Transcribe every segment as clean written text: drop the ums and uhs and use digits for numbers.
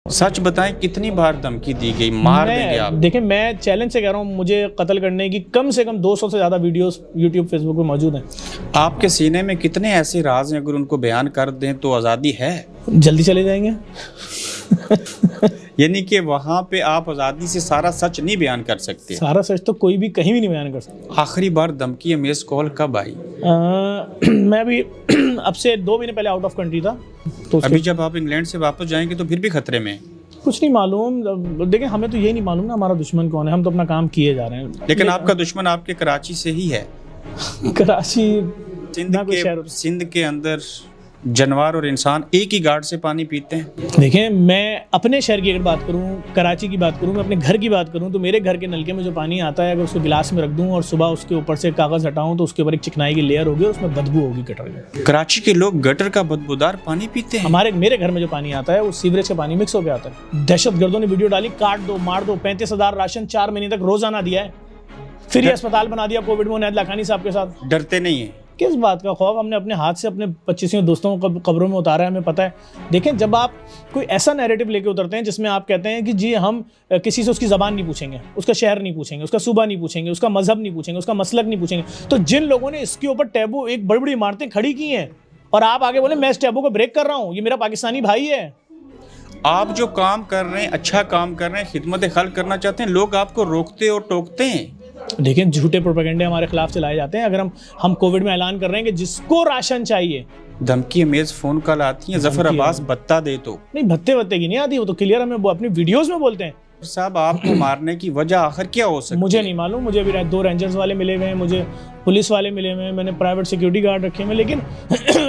सच बताएं, कितनी बार धमकी दी गई, मार देंगे आप? देखिए, मैं चैलेंज से कह रहा हूँ, मुझे कत्ल करने की कम से कम 200 से ज़्यादा वीडियोस यूट्यूब फेसबुक पे मौजूद हैं। आपके सीने में कितने ऐसे राज हैं, अगर उनको बयान कर दें तो आज़ादी है? जल्दी चले जाएंगे। यानी कि वहाँ पे आप आज़ादी से सारा सच नहीं बयान कर सकते? सारा सच तो कोई भी कहीं भी नहीं बयान कर सकता। आखिरी बार धमकी मिस कॉल कब आई? मैं भी अब से 2 महीने पहले आउट ऑफ कंट्री था, तो अभी जब आप इंग्लैंड से वापस जाएंगे तो फिर भी खतरे में? कुछ नहीं मालूम। देखिए, हमें तो ये नहीं मालूम ना हमारा दुश्मन कौन है, हम तो अपना काम किए जा रहे हैं। लेकिन आपका दुश्मन आपके कराची से ही है। कराची सिंध के अंदर जानवर और इंसान एक ही गार्ड से पानी पीते हैं। देखिए, मैं अपने शहर की अगर बात करूं, कराची की बात करूं, मैं अपने घर की बात करूं, तो मेरे घर के नलके में जो पानी आता है, अगर उसको गिलास में रख दूं और सुबह उसके ऊपर से कागज़ हटाऊं तो उसके ऊपर एक चिकनाई की लेयर होगी और उसमें बदबू होगी गटर की। कराची के लोग गटर का बदबूदार पानी पीते हैं? मेरे घर में जो पानी आता है वो सीवरेज का पानी मिक्स होकर आता है। दहशतगर्दों ने वीडियो डाली, काट दो, मार दो, 35,000 राशन 4 महीने तक रोजाना दिया है, फिर ये अस्पताल बना दिया कोविड में उनैद लाखानी साहब के साथ। डरते नहीं है? किस किस बात का खौफ? हमने अपने हाथ से अपने 25 दोस्तों को कब्रों में उतारा है, हमें पता है। देखें, जब आप कोई ऐसा नैरेटिव लेके उतरते हैं जिसमें आप कहते हैं कि जी हम किसी से उसकी ज़बान नहीं पूछेंगे, उसका शहर नहीं पूछेंगे, उसका सूबा नहीं पूछेंगे, उसका मजहब नहीं पूछेंगे, उसका मसलक नहीं पूछेंगे, तो जिन लोगों ने इसके ऊपर टैबू एक बड़ी बड़ी इमारतें खड़ी की हैं और आप आगे बोले मैं इस टैबू को ब्रेक कर रहा हूँ, ये मेरा पाकिस्तानी भाई है। आप जो काम कर रहे हैं, अच्छा काम कर रहे हैं, खिदमत खल्क करना चाहते हैं, लोग आपको रोकते और टोकते हैं। देखिए, झूठे प्रोपेगेंडे हमारे खिलाफ चलाए जाते हैं। अगर हम कोविड में ऐलान कर रहे हैं कि जिसको राशन चाहिए, धमकी अमेज फोन कॉल आती है, जफर अब्बास भत्ता दे तो नहीं, भत्ते की नहीं आती, वो तो क्लियर हमें अपनी वीडियोस में बोलते हैं। साहब, आपको मारने की वजह आखिर क्या हो सकती है? मुझे नहीं मालूम। मुझे अभी 2 रेंजर्स वाले मिले हुए हैं, मुझे पुलिस वाले मिले हुए हैं, मैंने प्राइवेट सिक्योरिटी गार्ड रखे हैं, लेकिन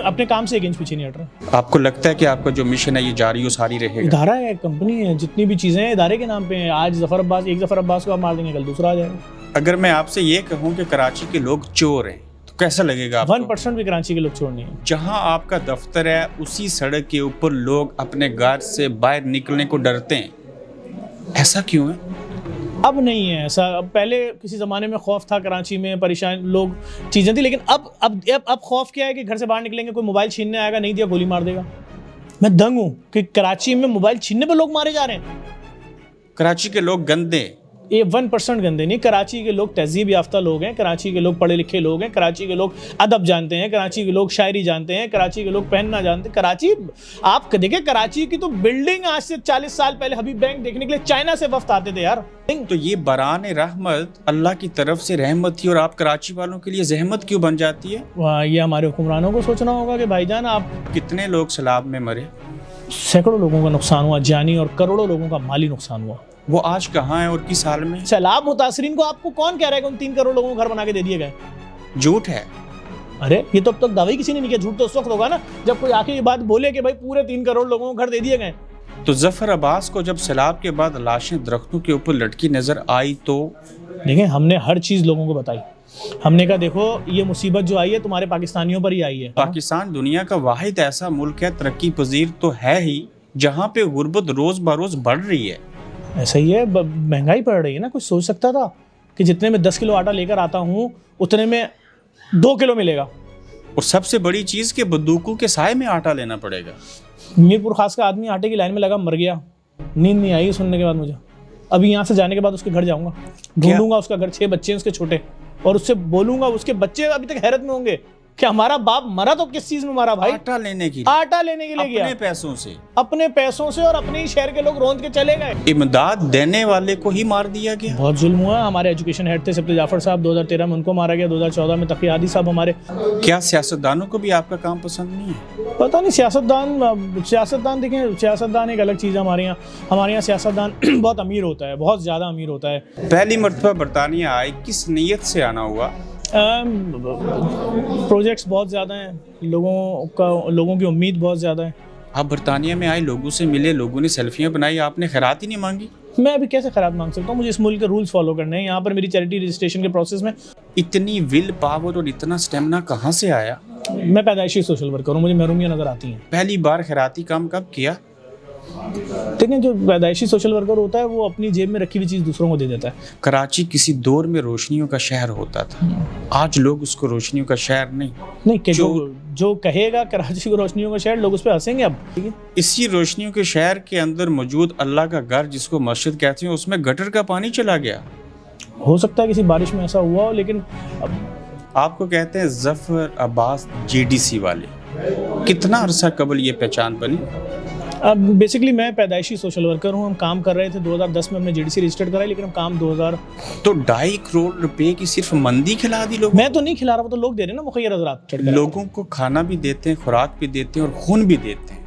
अपने काम से 1 इंच पीछे नहीं हट रहा। आपको लगता है कि आपका जो मिशन है ये जारी और सारी रहेगा? इदारा है, कंपनी है, जितनी भी चीज़ें हैं इदारे के नाम पे हैं। आज एक जफर अब्बास को आप मार देंगे, कल दूसरा आ जाएगा। अगर मैं आपसे ये कहूँ कि कराची के लोग चोर हैं तो कैसा लगेगा आपको? 1% भी कराची के लोग चोर नहीं है। जहाँ आपका दफ्तर है उसी सड़क के ऊपर लोग अपने घर से बाहर निकलने को डरते हैं, ऐसा क्यों है? अब नहीं है ऐसा। अब पहले किसी ज़माने में खौफ था, कराची में परेशान लोग चीज़ें थी, लेकिन अब खौफ क्या है कि घर से बाहर निकलेंगे, कोई मोबाइल छीनने आएगा, नहीं दिया गोली मार देगा। मैं दंग हूँ कि कराची में मोबाइल छीनने पे लोग मारे जा रहे हैं। कराची के लोग गंदे? ये 1% गंदे नहीं। कराची के लोग तहजीब याफ्ता लोग हैं, कराची के लोग पढ़े लिखे लोग हैं, कराची के लोग अदब जानते हैं, कराची के लोग शायरी जानते हैं, कराची के लोग पहनना जानते हैं। कराची, आप देखिए, कराची की तो बिल्डिंग आज से 40 साल पहले हबीब बैंक देखने के लिए चाइना से वफ्द आते थे यार। तो ये बरान रहमत अल्लाह की तरफ से रहमत थी और आप कराची वालों के लिए जहमत क्यों बन जाती है? ये हमारे हुक्मरानों को सोचना होगा कि भाईजान, आप कितने लोग सैलाब में मरे? सैकड़ों लोगों का नुकसान हुआ जानी और करोड़ों लोगों का माली नुकसान हुआ। वो आज कहाँ है और किस हाल में? सैलाब मुतासरीन को आपको कौन कह रहा है कि उन 3 करोड़ लोगों को घर बना के दे दिए गए? झूठ है। अरे ये तो अब तक दावा किसी ने नहीं किया। झूठ तो उस वक्त होगा ना जब कोई आके ये बात बोले कि भाई पूरे 3 करोड़ लोगों को घर दे दिए गए। तो जफर अब्बास को जब सैलाब के बाद लाशें दरख्तों के ऊपर लटकी नजर आई तो? देखिए, हमने हर चीज लोगों को बताई। हमने कहा देखो, ये मुसीबत जो आई है तुम्हारे पाकिस्तानियों पर ही आई है। पाकिस्तान दुनिया का वाहिद ऐसा मुल्क है, तरक्की पजीर तो है ही, जहाँ पे गुर्बत रोज बरोज बढ़ रही है। ऐसा ही है, महंगाई बढ़ रही है ना। कुछ सोच सकता था कि जितने में 10 किलो आटा लेकर आता हूँ उतने में 2 किलो मिलेगा। और सबसे बड़ी चीज के बंदूकों के साए में आटा लेना पड़ेगा। मीरपुर खास का आदमी आटे की लाइन में लगा, मर गया। नींद नहीं आई सुनने के बाद मुझे। अभी यहाँ से जाने के बाद उसके घर जाऊंगा, ढूंढूंगा उसका घर, 6 बच्चे हैं उसके छोटे, और उससे बोलूंगा। उसके बच्चे अभी तक हैरत में होंगे कि हमारा बाप मरा तो किस चीज में मरा भाई? आटा लेने के लिए गया, अपने पैसों से, और अपने ही शहर के लोग रोंद के चले गए। इमदाद देने वाले को ही मार दिया गया। बहुत जुल्म हुआ। हमारे एजुकेशन हेड थे सब्ते जाफर साहब, 2013 में उनको मारा गया, 2014 में तकी आदि साहब हमारे। क्या सियासतदानों को भी आपका काम पसंद नहीं है? पता नहीं। सियासतदान देखें, सियासतदान एक अलग चीज़ है। हमारे यहाँ सियासतदान बहुत अमीर होता है, बहुत ज़्यादा अमीर होता है। पहली मरतबा बरतानिया आए, किस नीयत से आना हुआ? प्रोजेक्ट्स बहुत ज़्यादा हैं, लोगों की उम्मीद बहुत ज़्यादा है। आप बरतानिया में आए, लोगों से मिले, लोगों ने सेल्फियाँ बनाई, आपने खैरात ही नहीं मांगी? मैं अभी कैसे खैरात मांग सकता हूँ? मुझे इस मुल्क के रूल्स फॉलो करने हैं। यहाँ पर मेरी चैरिटी रजिस्ट्रेशन के प्रोसेस में इतनी विल पावर और इतना स्टेमिना कहाँ से आया? मैं पैदाइशी सोशल वर्कर हूँ, मुझे महरूमियाँ नज़र आती हैं। पहली बार खैराती काम कब किया? देखिए, जो पैदाइशी सोशल वर्कर होता है वो अपनी जेब में रखी हुई चीज़ दूसरों को दे देता है। कराची किसी दौर में रोशनियों का शहर होता था, आज लोग उसको रोशनियों का शहर नहीं कि जो कहेगा कराची को रोशनियों का शहर, लोग उस पर हंसेंगे। अब ठीक है, इसी रोशनियों के शहर के अंदर मौजूद अल्लाह का घर जिसको मस्जिद कहते हैं, उसमें गटर का पानी चला गया। हो सकता है किसी बारिश में ऐसा हुआ हो, लेकिन आपको कहते हैं जफर अब्बास जेडीसी वाले, कितना अरसा कबल ये पहचान बनी? अब बेसिकली मैं पैदाइशी सोशल वर्कर हूँ। हम काम कर रहे थे 2010 में, हमने जीडीसी रजिस्टर्ड कराई, लेकिन हम काम 2000। तो 2.5 करोड़ रुपए की सिर्फ मंदी खिला दी लोग। मैं तो नहीं खिला रहा, वो तो लोग दे रहे हैं ना मुखैर हज़रात। लोगों को खाना भी देते हैं, खुराक भी देते हैं और खून भी देते हैं।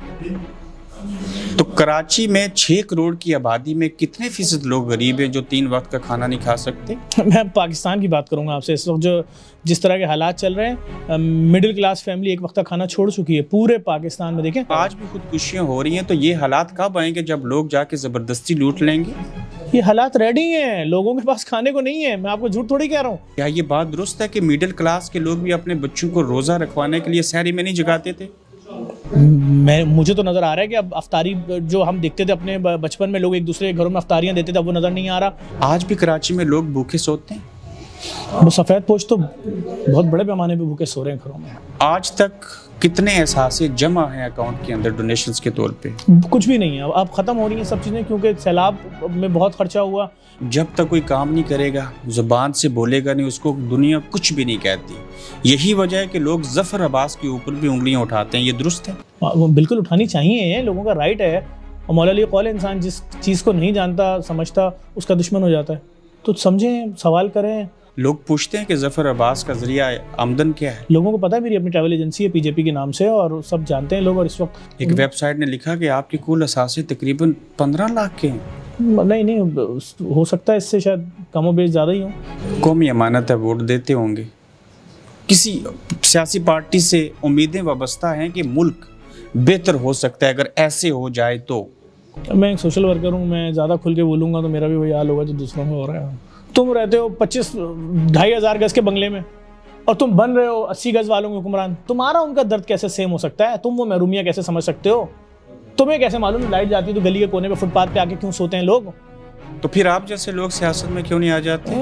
तो कराची में 6 करोड़ की आबादी में कितने फीसद लोग गरीब हैं जो 3 वक्त का खाना नहीं खा सकते? मैं पाकिस्तान की बात करूंगा आपसे। इस वक्त जो जिस तरह के हालात चल रहे हैं, मिडिल क्लास फैमिली एक वक्त का खाना छोड़ चुकी है पूरे पाकिस्तान में। देखें, आज भी खुदकुशियां हो रही हैं, तो ये हालात कब आएंगे जब लोग जाके ज़बरदस्ती लूट लेंगे? ये हालात रेडी हैं, लोगों के पास खाने को नहीं है। मैं आपको झूठ थोड़ी कह रहा हूँ। क्या ये बात दुरुस्त है कि मिडिल क्लास के लोग भी अपने बच्चों को रोज़ा रखवाने के लिए सहरी में नहीं जगाते थे? मुझे तो नज़र आ रहा है कि अब अफ्तारी जो हम देखते थे अपने बचपन में, लोग एक दूसरे के घरों में अफ्तारियाँ देते थे, अब वो नज़र नहीं आ रहा। आज भी कराची में लोग भूखे सोते हैं। वो सफ़ेद पोश तो बहुत बड़े पैमाने पे भूखे सो रहे हैं घरों में। आज तक कितने एहसासे जमा हैं अकाउंट के अंदर डोनेशंस के तौर पे? कुछ भी नहीं है। अब ख़त्म हो रही हैं सब चीज़ें, क्योंकि सैलाब में बहुत खर्चा हुआ। जब तक कोई काम नहीं करेगा, ज़ुबान से बोलेगा नहीं, उसको दुनिया कुछ भी नहीं कहती। यही वजह है कि लोग जफर अब्बास के ऊपर भी उंगलियां उठाते हैं। ये दुरुस्त है? वो बिल्कुल उठानी चाहिए, लोगों का राइट है। और मौला अली कौल, इंसान जिस चीज़ को नहीं जानता समझता उसका दुश्मन हो जाता है। तो समझें, सवाल करें। लोग पूछते हैं कि जफर अब्बास का जरिया आमदन क्या है? लोगों को पता है मेरी अपनी ट्रैवल एजेंसी है पीजेपी के नाम से, और सब जानते हैं लोग। और इस वक्त एक वेबसाइट ने लिखा कि आपके कुल असासे तकरीबन 15 लाख के हैं। नहीं, हो सकता है इससे शायद कमो बेश ज़्यादा ही हो। कौमी अमानत है, वोट देते होंगे। किसी सियासी पार्टी से उम्मीदें वाबस्ता हैं कि मुल्क बेहतर हो सकता है अगर ऐसे हो जाए तो? मैं एक सोशल वर्कर हूँ, मैं ज़्यादा खुल के बोलूँगा तो मेरा भी वही हाल होगा जो दूसरों में हो रहा है। तुम रहते हो 25-2,500 गज के बंगले में, और तुम बन रहे हो 80 गज वालों के हुक्मरान। तुम्हारा उनका दर्द कैसे सेम हो सकता है? तुम वो महरूमियाँ कैसे समझ सकते हो? तुम्हें कैसे मालूम लाइट जाती है तो गली के कोने पे फुटपाथ पे आके क्यों सोते हैं लोग? तो फिर आप जैसे लोग सियासत में क्यों नहीं आ जाते?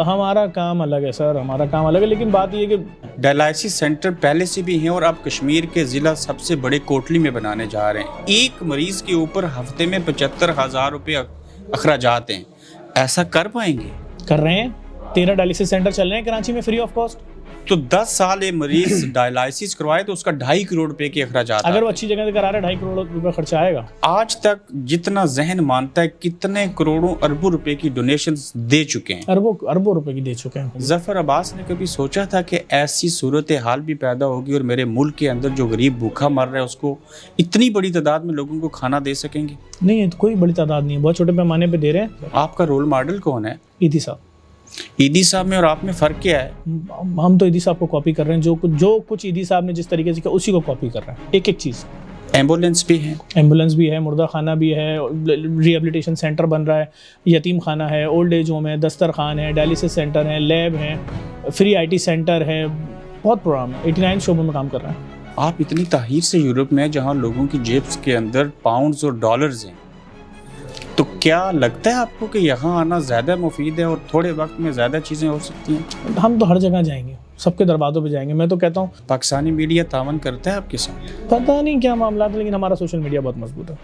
हमारा काम अलग है सर, हमारा काम अलग है। लेकिन बात ये कि डायलिसिस सेंटर पहले से भी हैं और अब कश्मीर के ज़िला सबसे बड़े कोटली में बनाने जा रहे हैं। एक मरीज़ के ऊपर हफ्ते में 75,000 रुपये अखराजात हैं। ऐसा कर पाएंगे? कर रहे हैं। 13 डायलिसिस सेंटर चल रहे हैं कराची में फ्री ऑफ कॉस्ट। तो 10 साल ये मरीज डायलिसिस करवाए तो उसका 2.5 करोड़ रुपए के अखराजात। अगर वो अच्छी जगह से करा रहे 2.5 करोड़ रुपए खर्चा आएगा। आज तक जितना जहन मानता है कितने करोड़ों अरबों रुपए की डोनेशंस दे चुके हैं? अरबों रुपए की दे चुके हैं। जफर अब्बास ने कभी सोचा था कि ऐसी सूरत हाल भी पैदा होगी और मेरे मुल्क के अंदर जो गरीब भूखा मर रहा है उसको इतनी बड़ी तादाद में लोगों को खाना दे सकेंगे? नहीं, कोई बड़ी तादाद नहीं है, बहुत छोटे पैमाने पे दे रहे हैं। आपका रोल मॉडल कौन है? ईदी साहब। ईदी साहब में और आप में फ़र्क क्या है? हम तो ईदी साहब को कॉपी कर रहे हैं। जो कुछ ईदी साहब ने जिस तरीके से किया उसी को कॉपी कर रहे हैं, एक एक चीज़। एम्बुलेंस भी है? एम्बुलेंस भी है, मुर्दा खाना भी है, रिहेबिलिटेशन सेंटर बन रहा है, यतीम खाना है, ओल्ड एज होम है, दस्तर खान है, डायलिसिस सेंटर है, लैब है, फ्री IT सेंटर है, बहुत प्रोग्राम है। 89 शोबों में काम कर रहे हैं। आप इतनी ताहीर से यूरोप में जहाँ लोगों की जेब्स के अंदर पाउंड्स और डॉलर्स हैं, तो क्या लगता है आपको कि यहाँ आना ज़्यादा मुफीद है और थोड़े वक्त में ज़्यादा चीज़ें हो सकती हैं? हम तो हर जगह जाएंगे, सबके दरवाज़ों पे जाएंगे। मैं तो कहता हूँ पाकिस्तानी मीडिया तावन करता है आपके साथ? पता नहीं क्या मामला है, लेकिन हमारा सोशल मीडिया बहुत मजबूत है।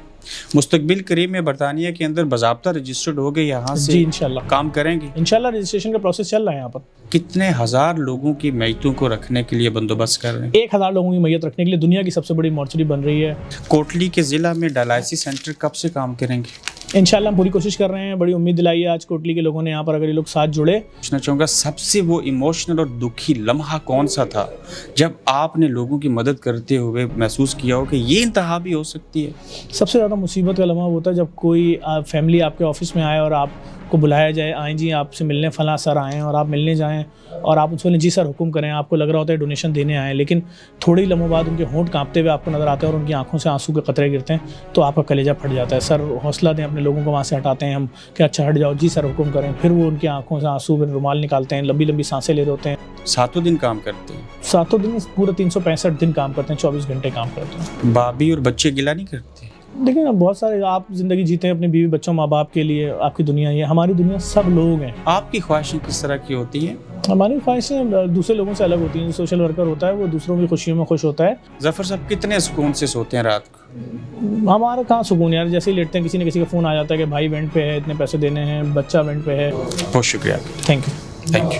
मुस्तकबिल करीब में बरतानिया के अंदर बाज़ाब्ता रजिस्टर्ड हो गए, यहाँ से इंशाल्लाह काम करेंगे? इंशाल्लाह रजिस्ट्रेशन का प्रोसेस चल रहा है यहाँ पर। कितने हज़ार लोगों की मैयतों को रखने के लिए बंदोबस्त कर रहे हैं? 1000 लोगों की मैयत रखने के लिए दुनिया की सबसे बड़ी मॉर्चरी बन रही है। कोटली के ज़िला में डायलिसिस सेंटर कब से काम करेंगे? इंशाल्लाह हम पूरी कोशिश कर रहे हैं। बड़ी उम्मीद दिलाई है आज कोटली के लोगों ने यहाँ पर, अगर ये लोग साथ जुड़े। पूछना चाहूँगा, सबसे वो इमोशनल और दुखी लम्हा कौन सा था जब आपने लोगों की मदद करते हुए महसूस किया हो कि ये इंतहा भी हो सकती है? सबसे ज़्यादा मुसीबत का लम्हा होता है जब कोई फैमिली आपके ऑफिस में आए और आपको बुलाया जाए, आए जी आपसे मिलने फ़लाँ सर आएँ, और आप मिलने जाएँ और आप उनसे बोलें जी सर हुक्म करें। आपको लग रहा होता है डोनेशन देने आए, लेकिन थोड़ी लम्हों बाद उनके होंठ कांपते हुए आपको नज़र आते हैं और उनकी आंखों से आंसू के कतरे गिरते हैं, तो आपका कलेजा फट जाता है। सर हौसला दें, अपने लोगों को वहाँ से हटाते हैं हम कि अच्छा हट जाओ, जी सर हुक्म करें। फिर वो उनकी आंखों से आंसू, फिर रुमाल निकालते हैं, लंबी लंबी सांसें ले रहे होते हैं। 7 दिन काम करते हैं? 7 दिन पूरे 365 दिन काम करते हैं, 24 घंटे काम करते हैं। भाभी और बच्चे गिला नहीं करते? देखिए ना, बहुत सारे आप ज़िंदगी जीते हैं अपने बीवी बच्चों माँ बाप के लिए, आपकी दुनिया ये, हमारी दुनिया सब लोग हैं। आपकी ख्वाहिशें किस तरह की होती हैं? हमारी ख्वाहिशें दूसरे लोगों से अलग होती हैं। जो सोशल वर्कर होता है वो दूसरों की खुशियों में खुश होता है। जफ़र साहब कितने सुकून से सोते हैं रात को? हमारा कहाँ सुकून यार, जैसे ही लेटते हैं किसी न किसी का फ़ोन आ जाता है कि भाई इवेंट पे है, इतने पैसे देने हैं, बच्चा इवेंट पे है। बहुत शुक्रिया। Thank you. Thank you.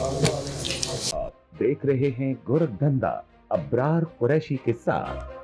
आप देख रहे हैं गोरखधंधा अब्रार कुरैशी के साथ।